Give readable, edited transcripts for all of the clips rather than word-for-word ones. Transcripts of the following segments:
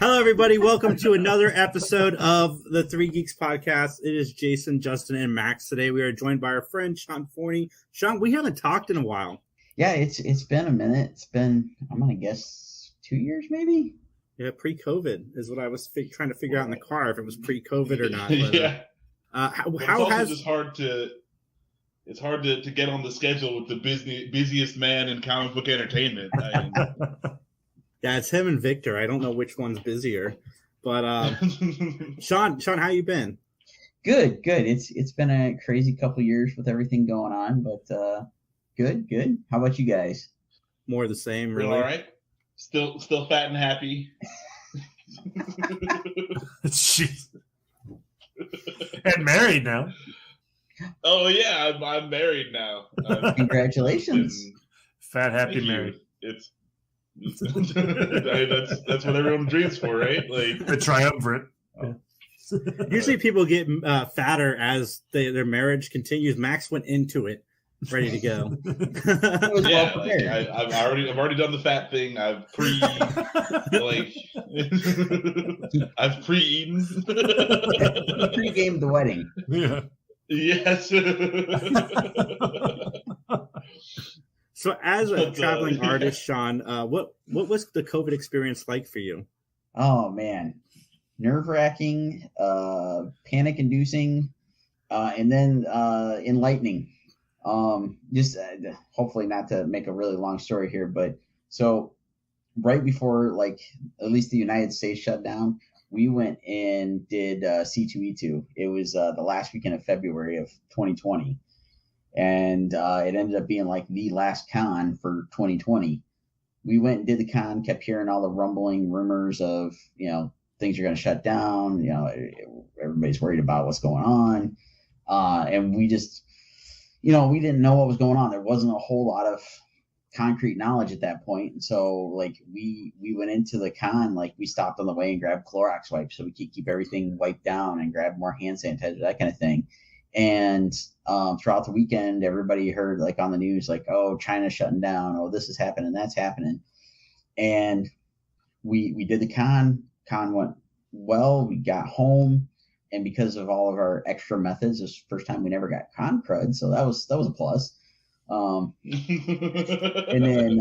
Hello, everybody. Welcome to another episode of the Three Geeks Podcast. It is Jason, Justin, and Max. Today we are joined by our friend Sean Forney. Sean, we haven't talked in a while. Yeah, it's been a minute. It's been, I'm going to guess, 2 years maybe? Yeah, pre-COVID is what I was trying to figure out in the car, if it was pre-COVID or not. But, yeah. How has... It's hard to get on the schedule with the busiest man in comic book entertainment. Yeah, it's him and Victor. I don't know which one's busier. But Sean, how you been? Good. It's been a crazy couple years with everything going on, but good. How about you guys? More of the same, really. All right. Still fat and happy. Jeez. And married now. Oh yeah, I'm married now. Congratulations. Fat, happy, married. It's that's what everyone dreams for, right? Like the triumvirate. Oh. Usually people get fatter as their marriage continues. Max went into it ready to go. Yeah, I've already done the fat thing. I've I've pre-eaten. Pre-gamed the wedding. Yeah. Yes. So, as a traveling artist, Sean, what was the COVID experience like for you? Oh man, nerve-wracking, panic-inducing, and then enlightening. Just hopefully not to make a really long story here, but so right before, like, at least the United States shut down, we went and did C2E2. It was the last weekend of February of 2020. And it ended up being like the last con for 2020. We went and did the con, kept hearing all the rumbling rumors of, things are going to shut down. Everybody's worried about what's going on. And we just, we didn't know what was going on. There wasn't a whole lot of concrete knowledge at that point. And so like we went into the con, like we stopped on the way and grabbed Clorox wipes so we could keep everything wiped down and grab more hand sanitizer, that kind of thing. And throughout the weekend, everybody heard like on the news, like, oh, China's shutting down. Oh, this is happening. That's happening. And we did the con. Con went well. We got home. And because of all of our extra methods, this was the first time we never got con crud. So that was a plus. And then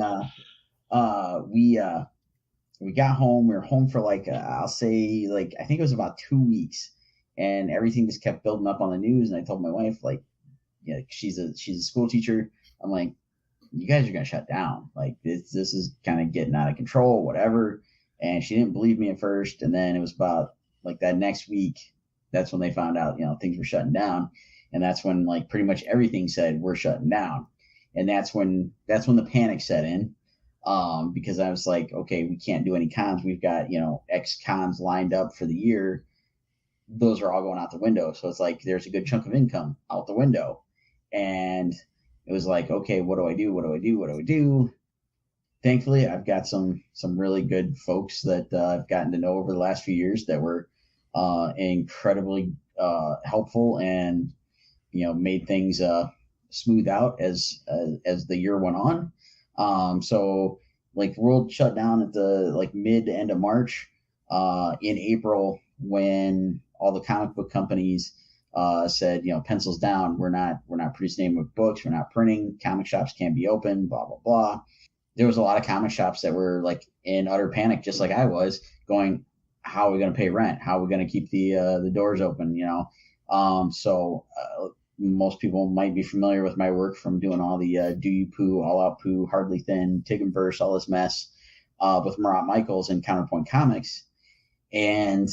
we got home. We were home for like, I'll say like, I think it was about 2 weeks. And everything just kept building up on the news. And I told my wife, like, she's a school teacher. I'm like, you guys are going to shut down. Like, this is kind of getting out of control, whatever. And she didn't believe me at first. And then it was about like that next week. That's when they found out, things were shutting down. And that's when like pretty much everything said we're shutting down. And that's when the panic set in. Because I was like, okay, we can't do any cons. We've got, X cons lined up for the year. Those are all going out the window. So it's like there's a good chunk of income out the window. And it was like, okay, what do I do? Thankfully, I've got some really good folks that I've gotten to know over the last few years that were incredibly helpful and, made things smooth out as the year went on. So like world shut down at the like mid to end of March. In April, when all the comic book companies said, pencils down, we're not producing any more books, we're not printing, comic shops can't be open, blah, blah, blah. There was a lot of comic shops that were like in utter panic, just like I was, going, how are we going to pay rent? How are we going to keep the doors open? So most people might be familiar with my work from doing all the Do You Poo, All Out Poo, Hardly Thin, Tiggenverse, all this mess with Marat Michaels and Counterpoint Comics. And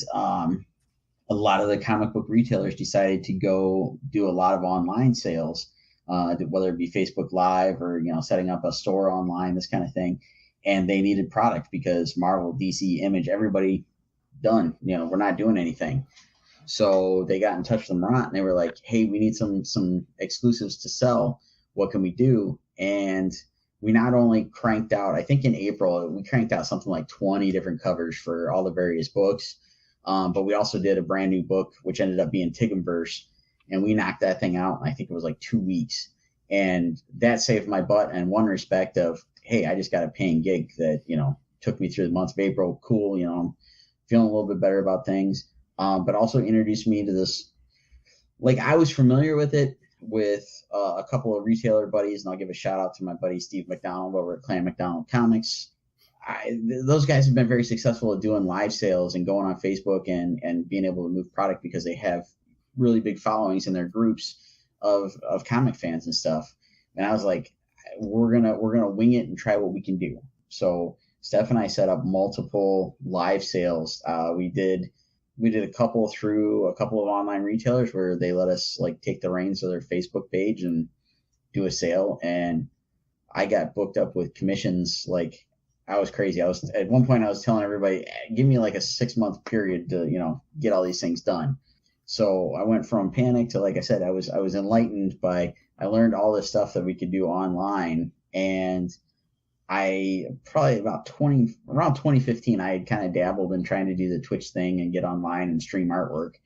a lot of the comic book retailers decided to go do a lot of online sales, whether it be Facebook Live or, setting up a store online, this kind of thing. And they needed product because Marvel, DC, Image, everybody done, we're not doing anything. So they got in touch with Marat and they were like, hey, we need some exclusives to sell. What can we do? And we not only cranked out, I think in April, we cranked out something like 20 different covers for all the various books. But we also did a brand new book, which ended up being Tiggenverse. And we knocked that thing out. I think it was like 2 weeks. And that saved my butt in one respect of, hey, I just got a paying gig that, took me through the months of April. Cool. feeling a little bit better about things. But also introduced me to this. Like, I was familiar with it with a couple of retailer buddies, and I'll give a shout out to my buddy Steve McDonald over at Clan McDonald Comics. Those guys have been very successful at doing live sales and going on Facebook and being able to move product because they have really big followings in their groups of comic fans and stuff. And I was like, we're gonna wing it and try what we can do. So Steph and I set up multiple live sales. We did a couple through a couple of online retailers where they let us like take the reins of their Facebook page and do a sale. And I got booked up with commissions. Like, I was crazy. At one point I was telling everybody, give me like a 6-month period to, get all these things done. So I went from panic to, like I said, I was enlightened by, I learned all this stuff that we could do online. And I probably around 2015, I had kind of dabbled in trying to do the Twitch thing and get online and stream artwork.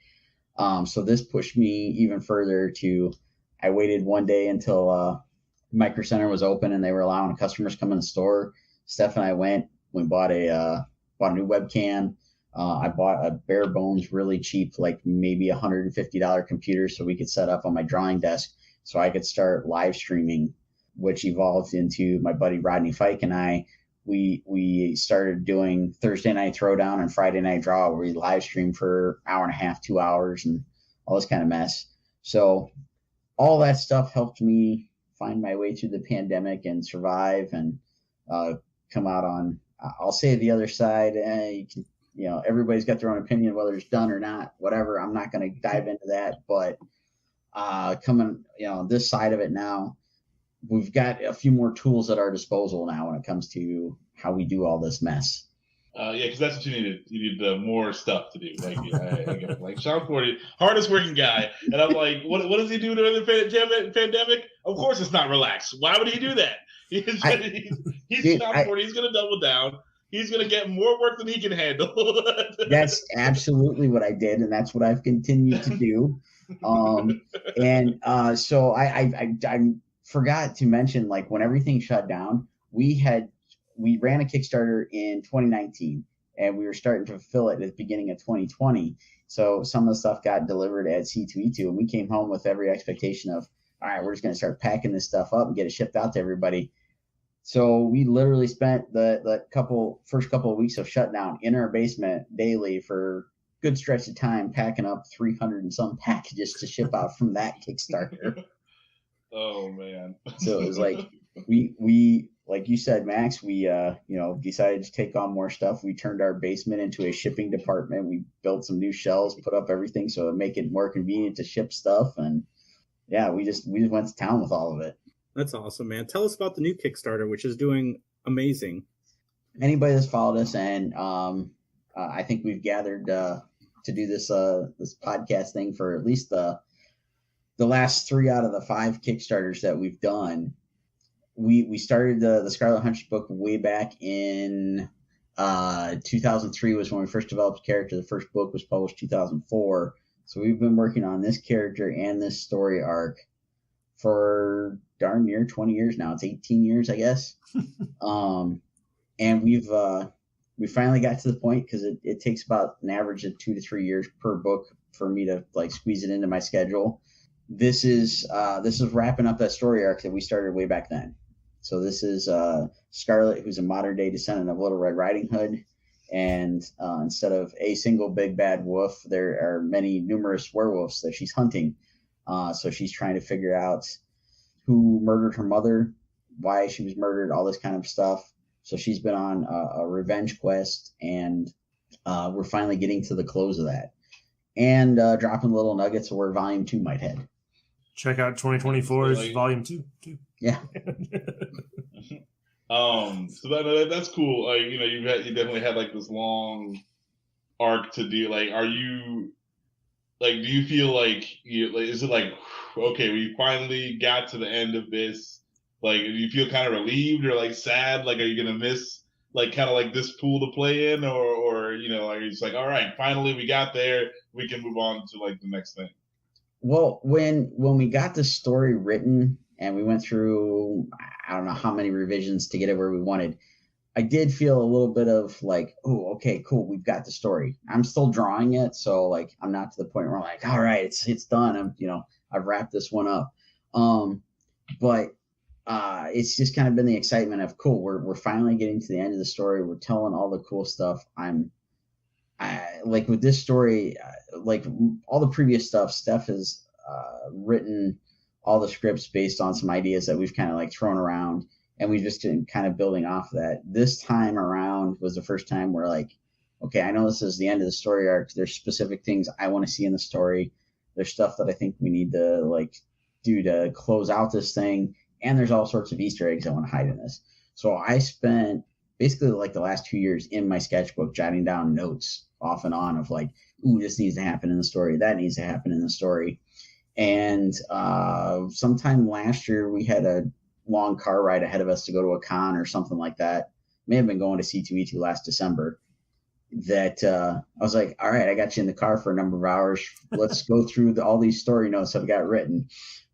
So this pushed me even further to, I waited one day until Micro Center was open and they were allowing customers come in the store. Steph and I we bought a new webcam. I bought a bare bones, really cheap, like maybe $150 computer so we could set up on my drawing desk so I could start live streaming, which evolved into my buddy Rodney Fike and I. We started doing Thursday night throwdown and Friday night draw where we live stream for an hour and a half, 2 hours, and all this kind of mess. So all that stuff helped me find my way through the pandemic and survive and come out on, I'll say, the other side. Everybody's got their own opinion whether it's done or not, whatever. I'm not going to dive into that, but coming, this side of it now, we've got a few more tools at our disposal now when it comes to how we do all this mess. Because that's what you needed. You need more stuff to do. Like, I get it. Like, Sean Forney, hardest working guy, and I'm like, what does he do during the pandemic? Of course, it's not relax. Why would he do that? He's Sean Forney. He's going to double down. He's going to get more work than he can handle. That's absolutely what I did, and that's what I've continued to do. So I forgot to mention, like, when everything shut down, we ran a Kickstarter in 2019 and we were starting to fulfill it at the beginning of 2020. So some of the stuff got delivered at C2E2 and we came home with every expectation of, all right, we're just going to start packing this stuff up and get it shipped out to everybody. So we literally spent the first couple of weeks of shutdown in our basement daily for a good stretch of time, packing up 300 and some packages to ship out from that Kickstarter. Oh man. So it was like, we like you said, Max, we decided to take on more stuff. We turned our basement into a shipping department. We built some new shelves, put up everything so it make it more convenient to ship stuff. And yeah, we just went to town with all of it. That's awesome, man. Tell us about the new Kickstarter, which is doing amazing. Anybody that's followed us, and I think we've gathered to do this podcast thing for at least the last 3 out of the 5 Kickstarters that we've done. We started the Scarlet Huntress book way back in 2003 was when we first developed the character. The first book was published 2004. So we've been working on this character and this story arc for darn near 20 years now. It's 18 years, I guess. And we finally got to the point, because it takes about an average of 2 to 3 years per book for me to like squeeze it into my schedule. This is wrapping up that story arc that we started way back then. So this is Scarlet, who's a modern day descendant of Little Red Riding Hood. And instead of a single big bad wolf, there are numerous werewolves that she's hunting. So she's trying to figure out who murdered her mother, why she was murdered, all this kind of stuff. So she's been on a revenge quest, and we're finally getting to the close of that. And dropping little nuggets of where Volume 2 might head. Check out 2024's Volume 2 too. Yeah. So that's cool. Like, you definitely had like this long arc to do. Like, are you like, do you feel like is it like, okay, we finally got to the end of this? Like, do you feel kind of relieved or like sad? Like, are you gonna miss like kind of like this pool to play in, or are you just like, all right, finally we got there, we can move on to like the next thing? Well, when we got the story written and we went through, I don't know how many revisions to get it where we wanted, I did feel a little bit of like, oh, okay, cool, we've got the story. I'm still drawing it, so like I'm not to the point where I'm like, all right, it's done. I've wrapped this one up. But it's just kind of been the excitement of cool. We're finally getting to the end of the story. We're telling all the cool stuff. I like with this story, like all the previous stuff. Steph has written all the scripts based on some ideas that we've kind of like thrown around, and we've just been kind of building off of that. This time around was the first time we're like, okay, I know this is the end of the story arc. There's specific things I want to see in the story. There's stuff that I think we need to like do to close out this thing. And there's all sorts of Easter eggs I want to hide in this. So I spent basically like the last 2 years in my sketchbook jotting down notes off and on of like, ooh, this needs to happen in the story. That needs to happen in the story. And sometime last year, we had a long car ride ahead of us to go to a con or something like that. May have been going to C2E2 last December. That I was like, all right, I got you in the car for a number of hours. Let's go through all these story notes I've got written.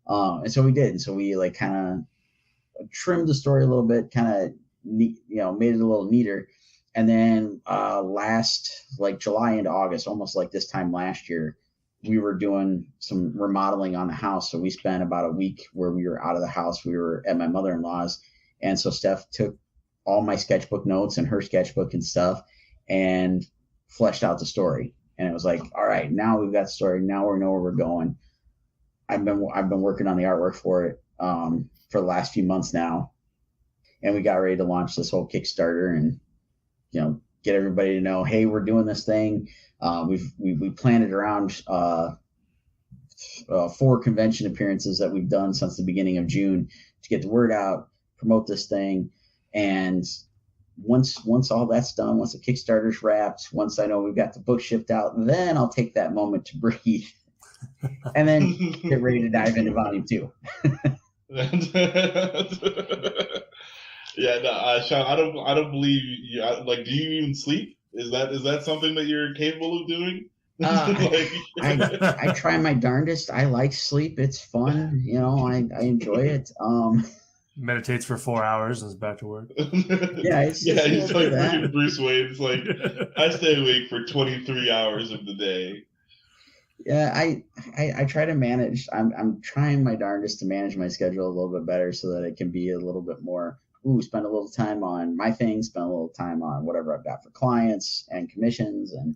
And so we did. And so we like kind of trimmed the story a little bit, kind of made it a little neater. And then last like July into August, almost like this time last year, we were doing some remodeling on the house. So we spent about a week where we were out of the house. We were at my mother-in-law's. And so Steph took all my sketchbook notes and her sketchbook and stuff and fleshed out the story. And it was like, all right, now we've got the story. Now we know where we're going. I've been working on the artwork for it for the last few months now, and we got ready to launch this whole Kickstarter and get everybody to know, hey, we're doing this thing. We planned it around 4 convention appearances that we've done since the beginning of June to get the word out, promote this thing, and once all that's done, once the Kickstarter's wrapped, once I know we've got the book shipped out, then I'll take that moment to breathe. And then get ready to dive into volume 2. Yeah, no, Sean, I don't believe you. Like, do you even sleep? Is that something that you're capable of doing? I try my darndest. I like sleep. It's fun. I enjoy it. Meditates for 4 hours and is back to work. Yeah, he's like freaking Bruce Wayne. It's like I stay awake for 23 hours of the day. Yeah, I try to manage. I'm trying my darndest to manage my schedule a little bit better so that it can be a little bit more. Spend a little time on my things, spend a little time on whatever I've got for clients and commissions and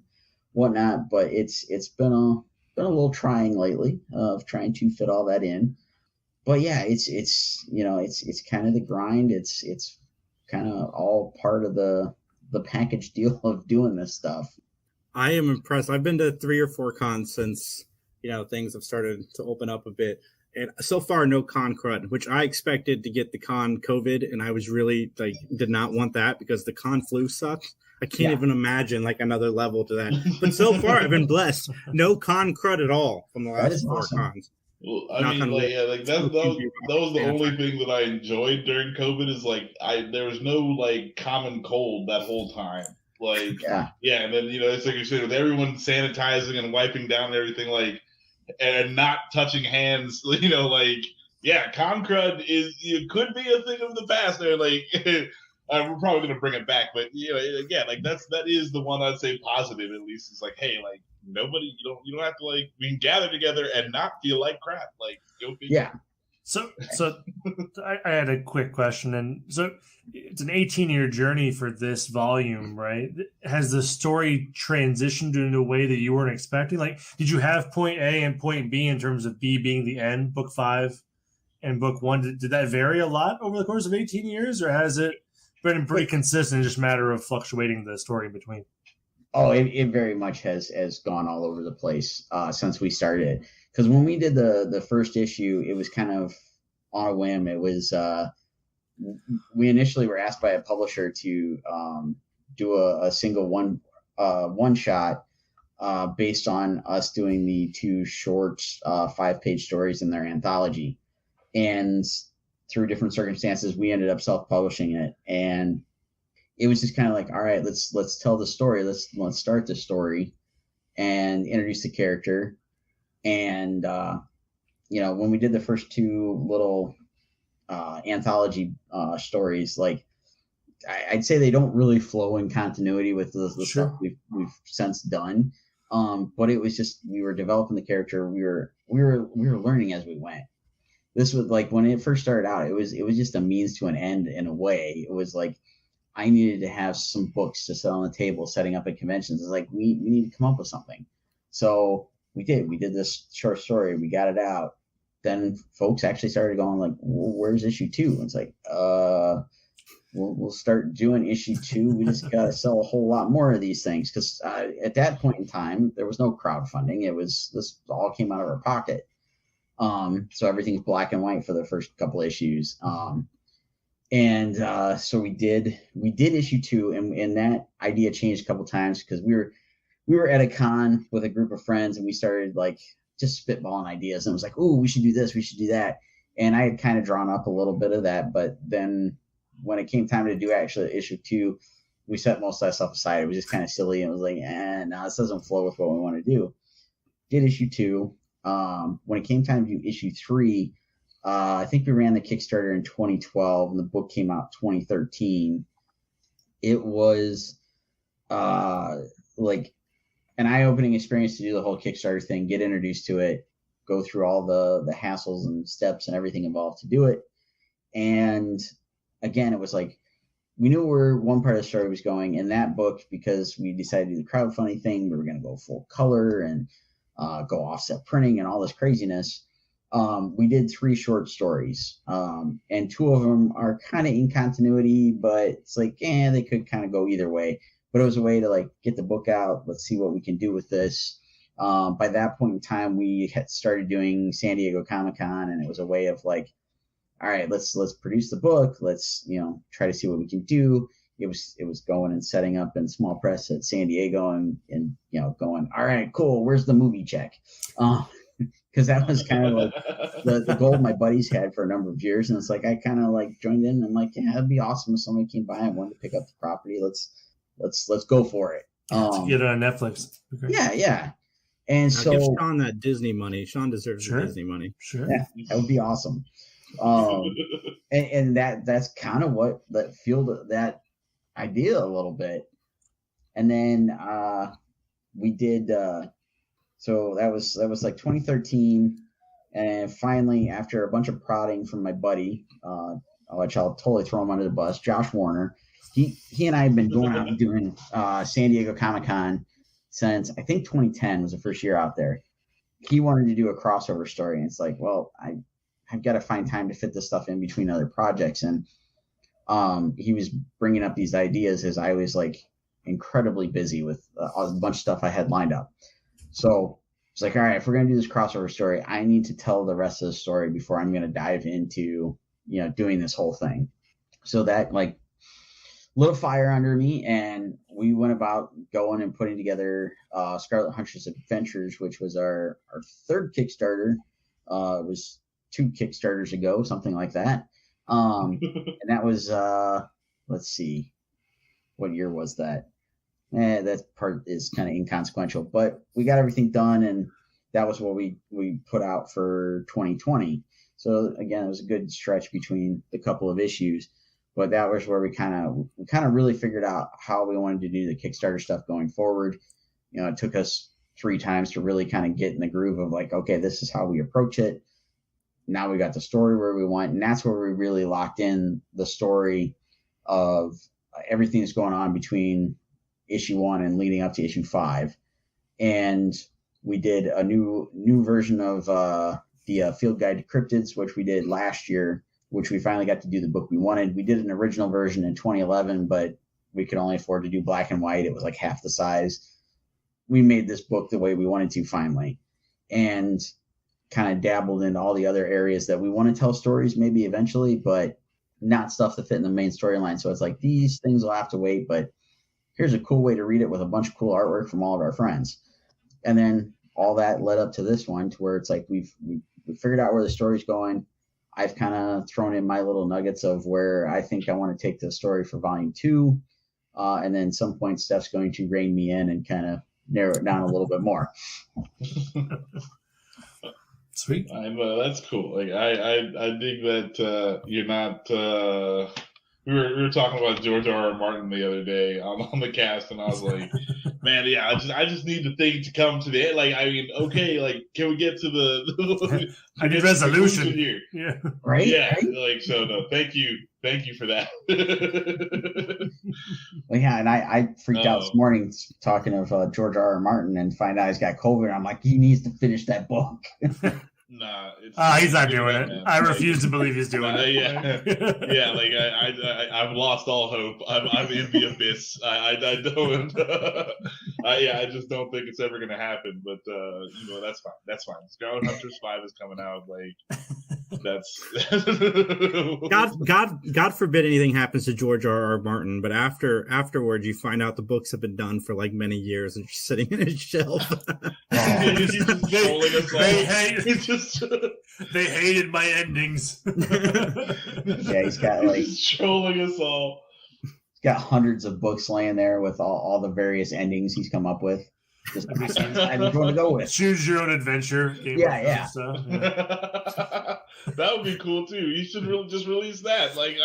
whatnot. But it's been a little trying lately of trying to fit all that in. But yeah, it's kind of the grind. It's kind of all part of the package deal of doing this stuff. I am impressed. I've been to 3 or 4 cons since, things have started to open up a bit. And so far, no con crud, which I expected to get the con COVID. And I was really did not want that because the con flu sucks. I can't even imagine another level to that. But so far, I've been blessed. No con crud at all from the last 4 cons. Well, I mean, that was the only thing that I enjoyed during COVID is there was no common cold that whole time. And then it's like you said, with everyone sanitizing and wiping down everything, and not touching hands, con crud could be a thing of the past. There, we're probably gonna bring it back, but that is the one I'd say positive at least. It's hey, nobody, you don't have to we can gather together and not feel like crap. Go figure. Yeah. So I had a quick question, and so it's an 18-year journey for this volume, right? Has the story transitioned in a way that you weren't expecting? Did you have point A and point B in terms of B being the end, book 5, and book 1? Did that vary a lot over the course of 18 years, or has it been pretty consistent, just a matter of fluctuating the story in between? Oh, it very much has gone all over the place since we started. Because when we did the first issue, it was kind of on a whim. It was we initially were asked by a publisher to do a single one shot based on us doing the 2 short 5-page stories in their anthology, and through different circumstances, we ended up self-publishing it, and it was just kind of all right, let's tell the story. Let's start the story and introduce the character. And, when we did the first 2 little anthology stories, I'd say they don't really flow in continuity with the Sure. stuff we've since done. But it was just, we were developing the character. We were learning as we went. This was like, when it first started out, it was just a means to an end in a way. It was like, I needed to have some books to set on the table, setting up at conventions. It's like, we need to come up with something. So we did this short story. We got it out. Then folks actually started going like, well, where's issue 2? And it's like, we'll start doing issue 2. We just got to sell a whole lot more of these things. Cause at that point in time, there was no crowdfunding. This all came out of our pocket. So everything's black and white for the first couple issues. So we did issue 2, and that idea changed a couple times because we were at a con with a group of friends, and we started like just spitballing ideas, and it was like, oh, we should do this, we should do that. And I had kind of drawn up a little bit of that, but then when it came time to do actually issue 2, we set most of that stuff aside. It was just kind of silly. And it was like, no, this doesn't flow with what we want to do. Did issue 2. When it came time to do issue 3, I think we ran the Kickstarter in 2012 and the book came out 2013. It was like an eye-opening experience to do the whole Kickstarter thing, get introduced to it, go through all the hassles and steps and everything involved to do it. And again, it was like, we knew where one part of the story was going in that book, because we decided to do the crowdfunding thing. We were going to go full color and go offset printing and all this craziness. We did 3 short stories, and 2 of them are kind of in continuity, but it's like, they could kind of go either way. But it was a way to like get the book out. Let's see what we can do with this. By that point in time, we had started doing San Diego Comic-Con, and it was a way of like, all right, let's produce the book. Let's, try to see what we can do. It was going and setting up in small press at San Diego and going, all right, cool. Where's the movie check? Because that was kind of like the goal my buddies had for a number of years. And it's like, I kind of like joined in and I'm like, yeah, it'd be awesome if somebody came by and wanted to pick up the property. Let's go for it. Get it on Netflix. Okay. Yeah. And now so give Sean that Disney money. Sean deserves the Disney money. Sure. Yeah, that would be awesome. And that's kind of what that fueled that idea a little bit. And then we did so that was like 2013, and finally, after a bunch of prodding from my buddy, which I'll totally throw him under the bus, Josh Warner, he and I have been going out and doing San Diego Comic-Con since I think 2010 was the first year out there. He wanted to do a crossover story, and it's like, well, I've got to find time to fit this stuff in between other projects. And he was bringing up these ideas as I was like incredibly busy with a bunch of stuff I had lined up. So it's like, all right, if we're going to do this crossover story, I need to tell the rest of the story before I'm going to dive into, doing this whole thing. So that like lit a fire under me, and we went about going and putting together Scarlet Huntress Adventures, which was our 3rd Kickstarter. It was 2 Kickstarters ago, something like that. And that was, let's see, what year was that? That part is kind of inconsequential, but we got everything done, and that was what we put out for 2020. So again, it was a good stretch between the couple of issues, but that was where we kind of really figured out how we wanted to do the Kickstarter stuff going forward. It took us 3 times to really kind of get in the groove of like, okay, this is how we approach it. Now we got the story where we want, and that's where we really locked in the story of everything that's going on between issue 1 and leading up to issue 5. And we did a new version of the Field Guide to Cryptids, which we did last year, which we finally got to do the book we wanted. We did an original version in 2011, but we could only afford to do black and white. It was like half the size. We made this book the way we wanted to finally, and kind of dabbled into all the other areas that we want to tell stories maybe eventually, but not stuff that fit in the main storyline. So it's like, these things will have to wait, but here's a cool way to read it with a bunch of cool artwork from all of our friends. And then all that led up to this one, to where it's like we figured out where the story's going. I've kind of thrown in my little nuggets of where I think I want to take the story for volume 2. And then some point Steph's going to rein me in and kind of narrow it down a little bit more. Sweet. That's cool. Like I dig that you're not. we were talking about George R. R. Martin the other day on the cast, and I was like, man, yeah, I just need the thing to come to the end. Like, I mean, okay, like, can we get to the I need resolution here? Yeah, right. Yeah, right? like, so no, thank you for that. Well, yeah, and I freaked out this morning talking of George R. R. Martin and find out he's got COVID. I'm like, he needs to finish that book. Nah, he's not doing it. Man. I refuse to believe he's doing it. Yeah, like I've lost all hope. I'm in the abyss. I don't. I just don't think it's ever gonna happen. But that's fine. That's fine. Scarlet Huntress 5 is coming out. Like that's God forbid anything happens to George R. R. Martin. But afterwards, you find out the books have been done for like many years and just sitting in a shelf. He's just trolling us all. They hated my endings. Yeah, he's got like trolling us all. He's got hundreds of books laying there with all the various endings he's come up with. Just I just want to go with. Choose your own adventure. Yeah. That would be cool too. You should just release that. Like,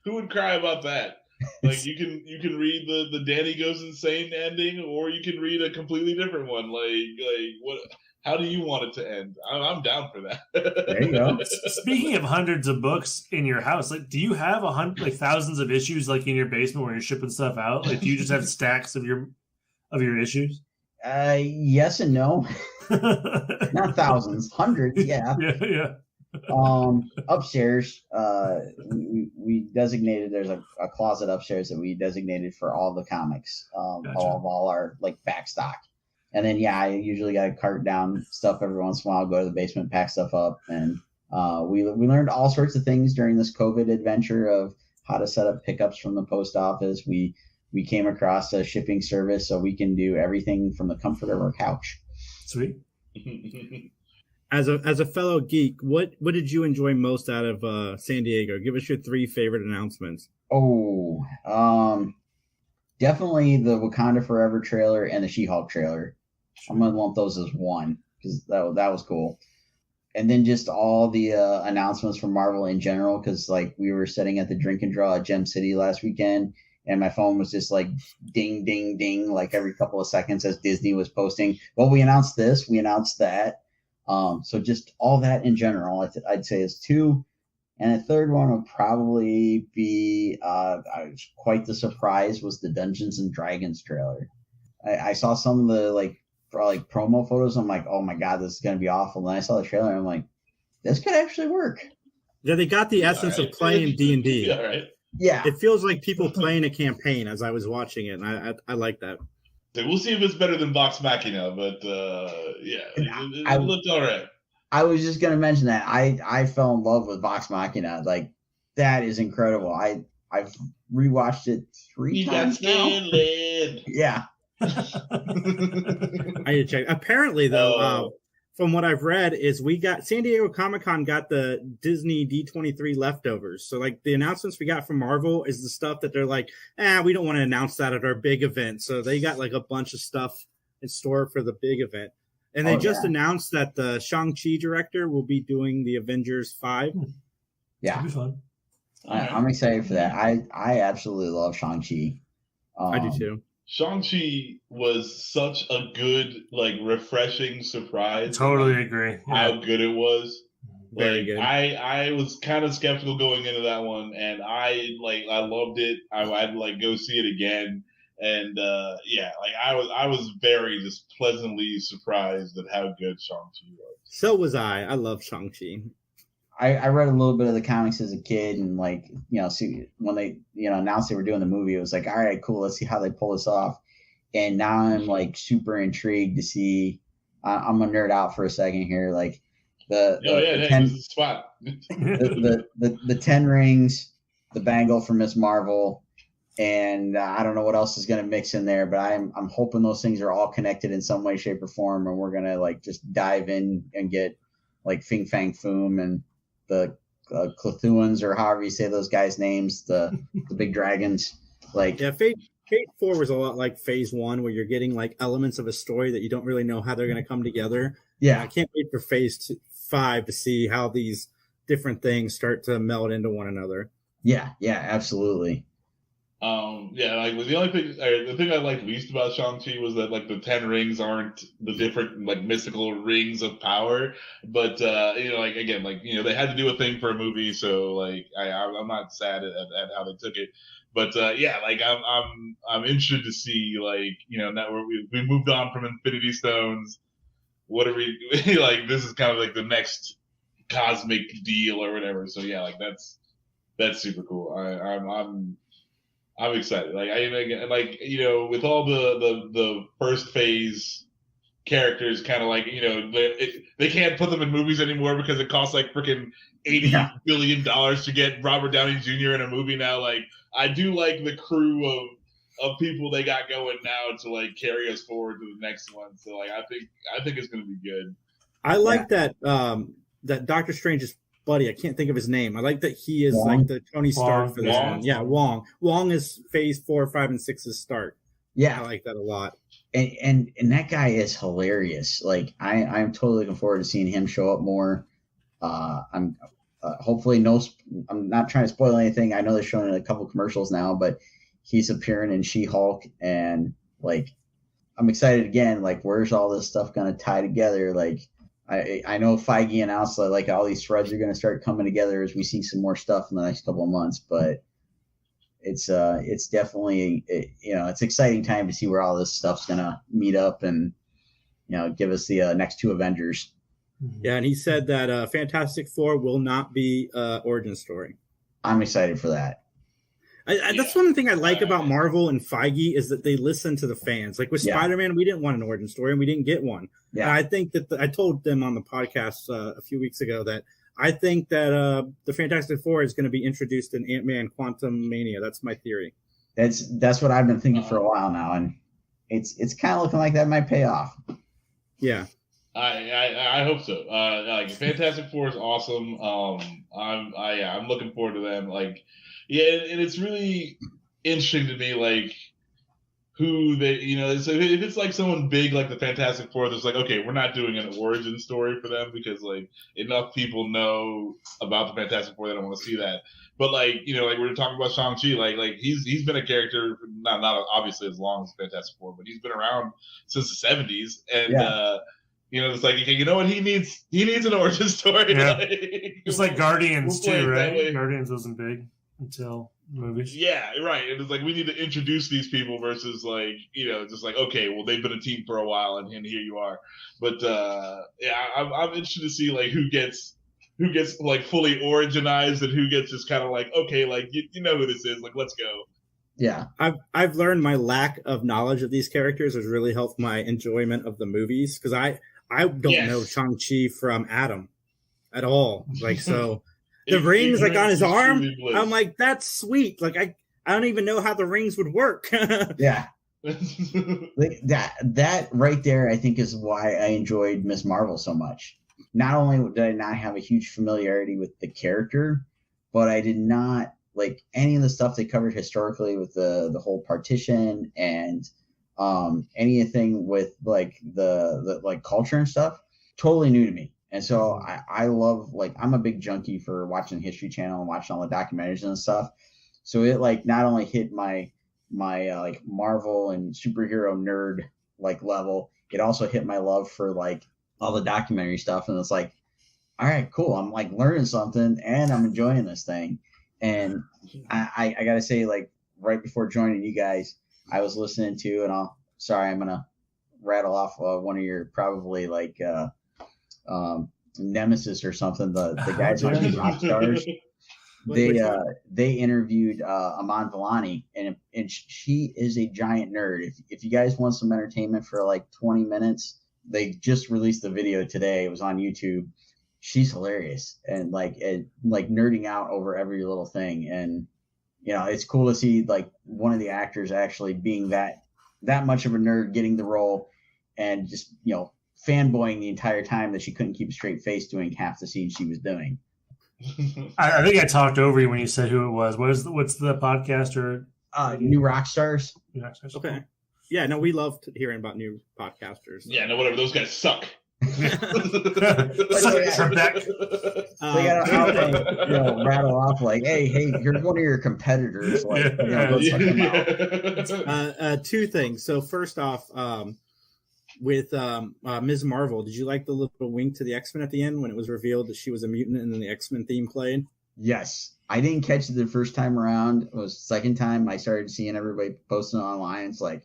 who would cry about that? Like, you can read the Danny Goes Insane ending, or you can read a completely different one. Like what? How do you want it to end? I'm down for that. There you go. Speaking of hundreds of books in your house, like, do you have thousands of issues like in your basement where you're shipping stuff out? Like, do you just have stacks of your issues? Yes and no. Not thousands, hundreds. Yeah. Yeah. Upstairs, we designated. There's a closet upstairs that we designated for all the comics. Gotcha. All our like back stock. And then, I usually got to cart down stuff every once in a while, go to the basement, pack stuff up. And we learned all sorts of things during this COVID adventure of how to set up pickups from the post office. We came across a shipping service so we can do everything from the comfort of our couch. Sweet. As a fellow geek, what did you enjoy most out of San Diego? Give us your 3 favorite announcements. Oh, definitely the Wakanda Forever trailer and the She-Hulk trailer. I'm gonna lump those as one because that was cool. And then just all the announcements from Marvel in general, because like we were sitting at the drink and draw at Gem City last weekend, and my phone was just like ding, ding, ding, like every couple of seconds as Disney was posting, well, we announced this, we announced that. So just all that in general, I'd say is 2. And the third one would probably be quite the surprise was the Dungeons and Dragons trailer. I saw some of the like promo photos. I'm like, oh my God, this is going to be awful. And then I saw the trailer and I'm like, this could actually work. Yeah, they got the essence of playing D&D. Yeah, right. Yeah. It feels like people playing a campaign as I was watching it. And I like that. So we'll see if it's better than Vox Machina, but it looked all right. I was just going to mention that. I fell in love with Vox Machina. Like, that is incredible. I've rewatched it 3 times now. Yeah. I need to check. Apparently, though, from what I've read, is we got San Diego Comic-Con got the Disney D23 leftovers. So, like, the announcements we got from Marvel is the stuff that they're like, we don't want to announce that at our big event. So they got like a bunch of stuff in store for the big event. And they just announced that the Shang-Chi director will be doing the Avengers 5. Yeah. It'll be fun. I'm excited for that. I absolutely love Shang-Chi. I do too. Shang-Chi was such a good, like, refreshing surprise. Totally agree. How good it was. Very good. I was kind of skeptical going into that one, and I loved it. I'd like go see it again. And I was very just pleasantly surprised at how good Shang-Chi was. So was I. I love Shang-Chi. I read a little bit of the comics as a kid, and like, see when they announced they were doing the movie, it was like, all right, cool, let's see how they pull this off. And now I'm like super intrigued to see. I'm gonna nerd out for a second here, like the 10 rings, the bangle for Miss Marvel, and I don't know what else is gonna mix in there, but I'm hoping those things are all connected in some way, shape, or form, and we're gonna like just dive in and get like Fing Fang Foom and the Cthulhuans, or however you say those guys' names, the big dragons. Like, yeah, Phase 4 was a lot like Phase 1, where you're getting like elements of a story that you don't really know how they're going to come together. Yeah, I can't wait for Phase 5 to see how these different things start to meld into one another. Yeah, absolutely. Like the thing I liked least about Shang-Chi was that like the 10 rings aren't the different like mystical rings of power, but like again, like they had to do a thing for a movie, so like I'm not sad at how they took it, but like I'm interested to see like now we moved on from Infinity Stones. What are we like? This is kind of like the next cosmic deal or whatever. So yeah, like that's super cool. I'm excited. Like with all the first phase characters, kind of like they can't put them in movies anymore because it costs like freaking $80 billion to get Robert Downey Jr. in a movie now. Like I do like the crew of people they got going now to like carry us forward to the next one. So like I think it's gonna be good. I like that that Doctor Strange's buddy. I can't think of his name. I like that he is like the Tony Stark for this one. Yeah, Wong. Wong is phase 4, 5, and 6's Stark. Yeah, I like that a lot. And that guy is hilarious. Like I'm totally looking forward to seeing him show up more. I'm hopefully I'm not trying to spoil anything. I know they're showing a couple commercials now, but he's appearing in She-Hulk, and like I'm excited again. Like where's all this stuff gonna tie together? Like I know Feige announced that like all these threads are going to start coming together as we see some more stuff in the next couple of months, but it's definitely it's exciting time to see where all this stuff's going to meet up and give us the next 2 Avengers. Yeah, and he said that Fantastic Four will not be origin story. I'm excited for that. That's one thing I like about Marvel and Feige is that they listen to the fans. Like with Spider-Man, we didn't want an origin story and we didn't get one. Yeah. And I think that I told them on the podcast a few weeks ago that I think that the Fantastic Four is going to be introduced in Ant-Man Quantum Mania. That's my theory. That's what I've been thinking for a while now, and it's kind of looking like that might pay off. Yeah. I hope so. Like Fantastic Four is awesome. I'm looking forward to them. Like, yeah, and it's really interesting to me, like who they, so if it's like someone big like the Fantastic Four, there's like, okay, we're not doing an origin story for them because like enough people know about the Fantastic Four that I want to see that. But like, like we were talking about Shang-Chi, like he's been a character not obviously as long as Fantastic Four, but he's been around since the 70s, and it's like, okay, you know what? He needs an origin story. Yeah. It's like Guardians too, right? Guardians wasn't big until movies. Yeah, right. And it's like we need to introduce these people versus like, just like, okay, well they've been a team for a while and here you are. But I'm interested to see like who gets like fully originized and who gets just kind of like, okay, like you know who this is, like let's go. Yeah, I've learned my lack of knowledge of these characters has really helped my enjoyment of the movies because I don't know Shang-Chi from Adam at all. Like so. The rings like on his arm, I'm like, that's sweet. Like I don't even know how the rings would work. Yeah, like that right there, I think is why I enjoyed Ms. Marvel so much. Not only did I not have a huge familiarity with the character, but I did not like any of the stuff they covered historically with the whole partition and anything with like the like culture and stuff. Totally new to me. And so I love, like, I'm a big junkie for watching the History Channel and watching all the documentaries and stuff. So it like not only hit my like Marvel and superhero nerd like level, it also hit my love for like all the documentary stuff. And it's like, all right, cool. I'm like learning something and I'm enjoying this thing. And I gotta say, like right before joining you guys, I was listening to, and I'm gonna rattle off one of your probably like Nemesis or something. The guys on Rock Stars. They interviewed Aman Vellani, and she is a giant nerd. If you guys want some entertainment for like 20 minutes, they just released the video today. It was on YouTube. She's hilarious and like nerding out over every little thing. And it's cool to see like one of the actors actually being that much of a nerd, getting the role, and just fanboying the entire time that she couldn't keep a straight face doing half the scene she was doing. I think I talked over you when you said who it was. What's the podcast or New Rock Stars? Okay. Yeah, no, we love hearing about new podcasters. Yeah, no, whatever. Those guys suck. Trebek. They got to rattle off like, hey, here's one of your competitors. Like, go check them out. Two things. So first off, with Ms. Marvel, did you like the little wink to the X-Men at the end when it was revealed that she was a mutant and then the X-Men theme played? Yes. I didn't catch it the first time around. It was the second time I started seeing everybody posting it online. It's like,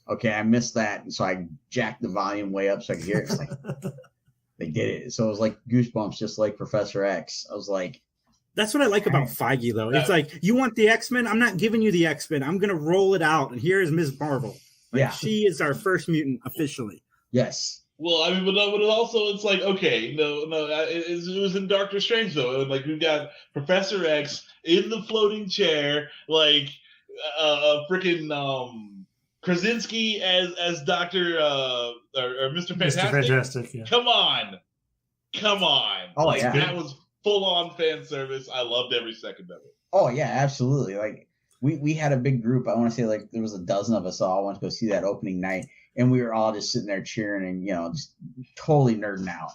okay, I missed that. And so I jacked the volume way up so I could hear it. It's like, they did it. So it was like goosebumps, just like Professor X. I was like, that's what I like about Feige, though. It's like, you want the X-Men? I'm not giving you the X-Men. I'm going to roll it out. And here is Ms. Marvel. Like, she is our first mutant officially. Yes. Well, I mean, but also it's like, okay, no, it was in Doctor Strange though. Like we've got Professor X in the floating chair, like freaking Krasinski as Doctor or Mr. Fantastic. Mr. Fantastic, yeah. Come on. Oh, like, yeah. That was full on fan service. I loved every second of it. Oh yeah, absolutely. Like we had a big group. I want to say like there was a dozen of us all went to go see that opening night. And we were all just sitting there cheering and, just totally nerding out.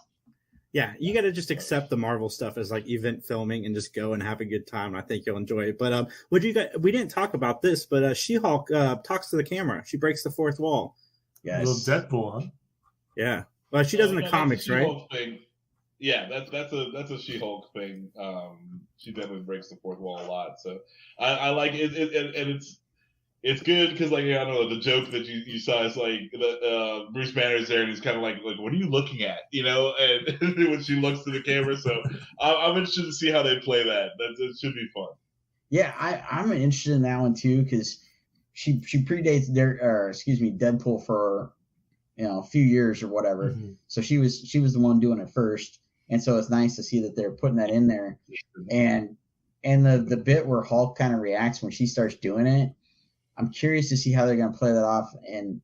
Yeah, you got to just accept the Marvel stuff as like event filming and just go and have a good time. I think you'll enjoy it. But what you got? We didn't talk about this, but She-Hulk talks to the camera. She breaks the fourth wall. Yes. A little Deadpool, huh? Yeah. Well, she does in the comics, right? Thing. Yeah, that's a She-Hulk thing. She definitely breaks the fourth wall a lot. So I like it, and it's good because, like, I don't know, the joke that you saw is like Bruce Banner's there and he's kind of like, what are you looking at? And when she looks to the camera. So I'm interested to see how they play that. It should be fun. Yeah, I'm interested in that one too because she predates Deadpool for a few years or whatever. Mm-hmm. So she was the one doing it first, and so it's nice to see that they're putting that in there. And the bit where Hulk kind of reacts when she starts doing it. I'm curious to see how they're going to play that off. And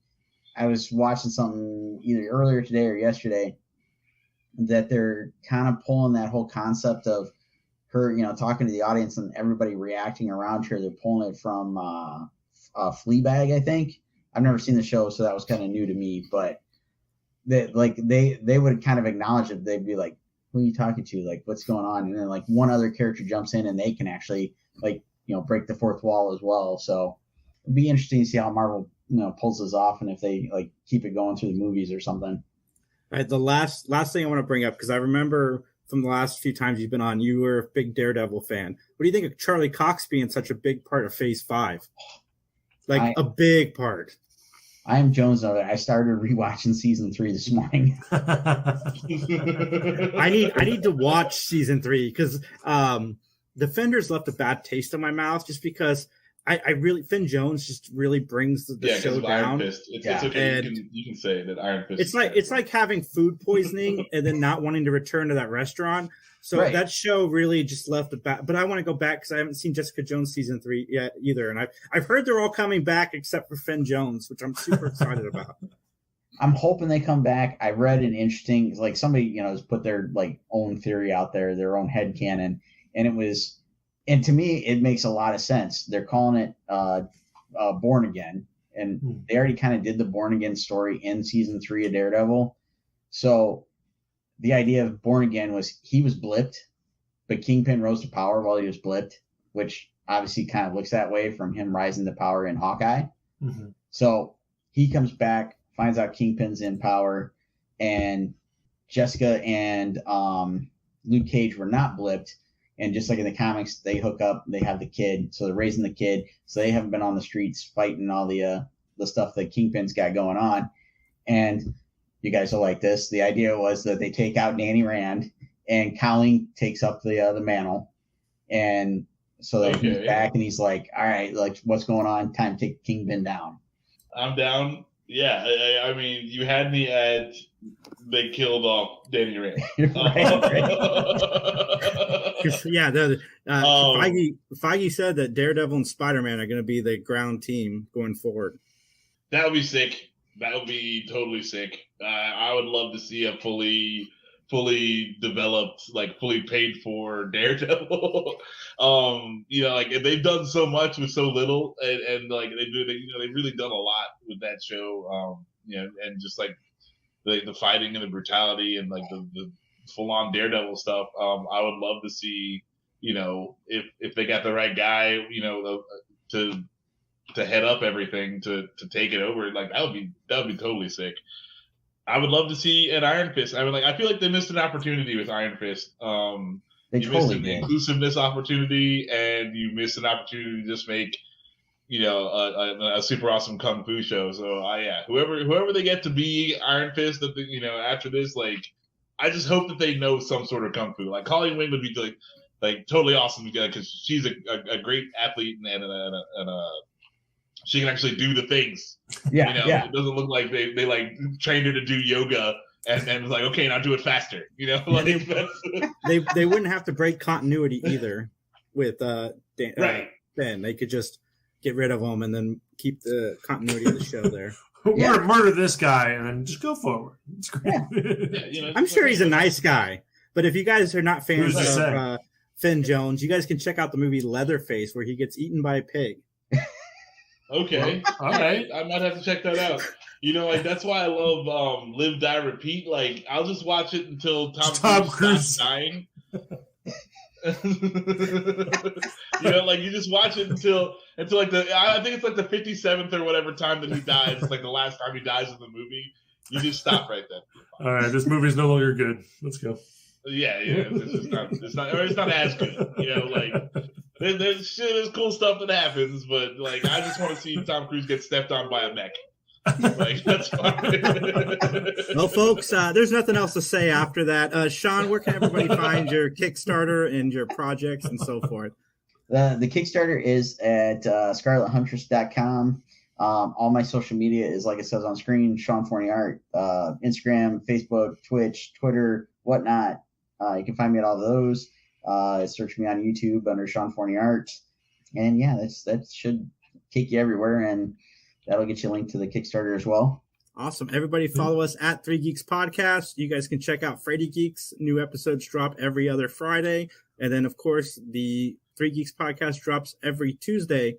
I was watching something either earlier today or yesterday that they're kind of pulling that whole concept of her, talking to the audience and everybody reacting around her. They're pulling it from Fleabag, I think. I've never seen the show, so that was kind of new to me. But they would kind of acknowledge it. They'd be like, "Who are you talking to? Like, what's going on?" And then like one other character jumps in and they can actually break the fourth wall as well. So. It'd be interesting to see how Marvel, pulls this off and if they like keep it going through the movies or something. All right, the last thing I want to bring up because I remember from the last few times you've been on, you were a big Daredevil fan. What do you think of Charlie Cox being such a big part of Phase 5? Like a big part. I am Jones of it. I started rewatching season 3 this morning. I need to watch season 3 because Defenders left a bad taste in my mouth just because. I really Finn Jones just really brings the show down. Iron Fist. It's okay. You can say that Iron Fist. It's like having food poisoning and then not wanting to return to that restaurant. So that show really just left a bad. But I want to go back because I haven't seen Jessica Jones season 3 yet either, and I've heard they're all coming back except for Finn Jones, which I'm super excited about. I'm hoping they come back. I read an interesting somebody has put their own theory out there, their own headcanon, and it was. And to me, it makes a lot of sense. They're calling it Born Again, and they already kind of did the Born Again story in season 3 of Daredevil. So the idea of Born Again was he was blipped, but Kingpin rose to power while he was blipped, which obviously kind of looks that way from him rising to power in Hawkeye. Mm-hmm. So he comes back, finds out Kingpin's in power, and Jessica and Luke Cage were not blipped. And just like in the comics, they hook up, they have the kid. So they're raising the kid. So they haven't been on the streets fighting all the stuff that Kingpin's got going on. And you guys will like this. The idea was that they take out Danny Rand and Colleen takes up the mantle. And so that he's back and he's like, all right, like what's going on? Time to take Kingpin down. I'm down. Yeah. I mean, you had me at they killed off Danny Rand. Feige said that Daredevil and Spider-Man are going to be the ground team going forward. That would be sick. That would be totally sick. I would love to see a fully developed, fully paid for Daredevil. They've done so much with so little, and they've really done a lot with that show. And just the fighting and the brutality and like the full on Daredevil stuff. I would love to see, you know, if they got the right guy, you know, to head up everything to take it over. Like that would be totally sick. I would love to see an Iron Fist. I mean, like I feel like they missed an opportunity with Iron Fist. You missed an inclusiveness opportunity, and you missed an opportunity to just make, you know, a super awesome kung fu show. So yeah, whoever they get to be Iron Fist, you know, after this, like, I just hope that they know some sort of kung fu. Like Colleen Wing would be like totally awesome because she's a great athlete and she can actually do the things. Yeah, you know, yeah. It doesn't look like they like trained her to do yoga and was like, okay, now do it faster. You know, like they wouldn't have to break continuity either with right. Ben. They could just get rid of him and then keep the continuity of the show there. Murder this guy and then just go forward. It's great. Yeah, you know, I'm sure he's a nice guy, but if you guys are not fans of Finn Jones, you guys can check out the movie Leatherface where he gets eaten by a pig. Okay. All right. I might have to check that out. You know, like that's why I love Live, Die, Repeat. Like I'll just watch it until Tom Cruise stops dying. You know, like you just watch it until like I think it's like the 57th or whatever time that he dies. It's like the last time he dies in the movie. You just stop right then. All right, this movie's no longer good. Let's go. Yeah, it's not as good. You know, like there's cool stuff that happens, but like I just want to see Tom Cruise get stepped on by a mech. Like that's fine. Well, folks, there's nothing else to say after that. Sean, where can everybody find your Kickstarter and your projects and so forth? The Kickstarter is at scarlethuntress.com. All my social media is, like it says on screen, Sean Forney Art, Instagram, Facebook, Twitch, Twitter, whatnot. You can find me at all of those. Search me on YouTube under Sean Forney Art. And yeah, that should take you everywhere, and that'll get you linked to the Kickstarter as well. Awesome. Everybody follow us at 3 Geeks Podcast. You guys can check out Freddy Geeks. New episodes drop every other Friday. And then, of course, the 3 Geeks Podcast drops every Tuesday.